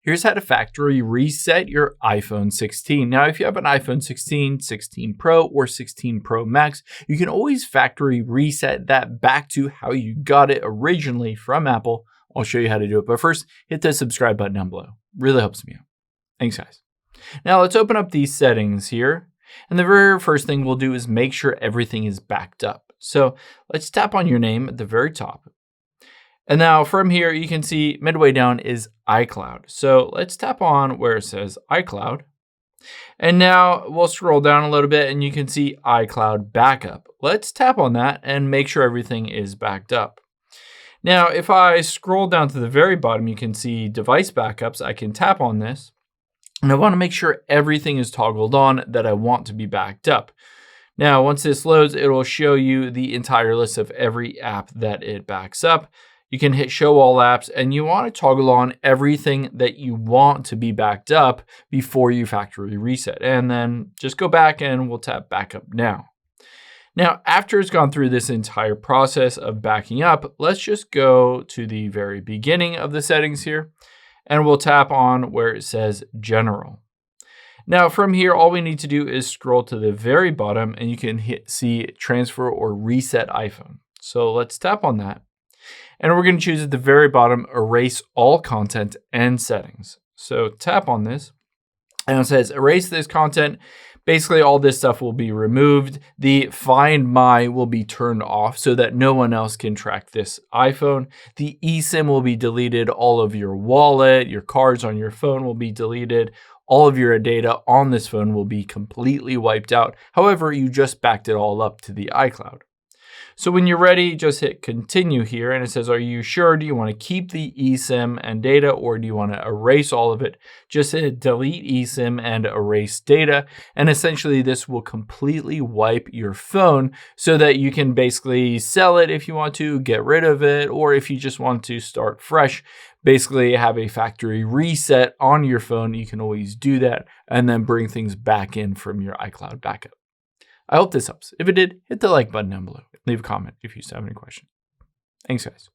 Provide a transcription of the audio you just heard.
Here's how to factory reset your iPhone 16. Now, if you have an iPhone 16, 16 Pro, or 16 Pro Max, you can always factory reset that back to how you got it originally from Apple. I'll show you how to do it. But first, hit the subscribe button down below. Really helps me out. Thanks, guys. Now, let's open up these settings here. And the very first thing we'll do is make sure everything is backed up. So let's tap on your name at the very top. And now from here, you can see midway down is iCloud. So let's tap on where it says iCloud. And now we'll scroll down a little bit and you can see iCloud Backup. Let's tap on that and make sure everything is backed up. Now, if I scroll down to the very bottom, you can see device backups. I can tap on this and I want to make sure everything is toggled on that I want to be backed up. Now, once this loads, it will show you the entire list of every app that it backs up. You can hit show all apps and you want to toggle on everything that you want to be backed up before you factory reset. And then just go back and we'll tap backup now. Now, after it's gone through this entire process of backing up, let's just go to the very beginning of the settings here and we'll tap on where it says general. Now from here, all we need to do is scroll to the very bottom and you can see transfer or reset iPhone. So let's tap on that. And we're going to choose at the very bottom, erase all content and settings. So tap on this and it says erase this content. Basically, all this stuff will be removed. The Find My will be turned off so that no one else can track this iPhone. The eSIM will be deleted. All of your wallet, your cards on your phone will be deleted. All of your data on this phone will be completely wiped out. However, you just backed it all up to the iCloud. So when you're ready, just hit continue here and it says, are you sure? Do you want to keep the eSIM and data or do you want to erase all of it? Just hit delete eSIM and erase data. And essentially this will completely wipe your phone so that you can basically sell it if you want to, get rid of it, or if you just want to start fresh, basically have a factory reset on your phone. You can always do that and then bring things back in from your iCloud backup. I hope this helps. If it did, hit the like button down below. Leave a comment if you still have any questions. Thanks, guys.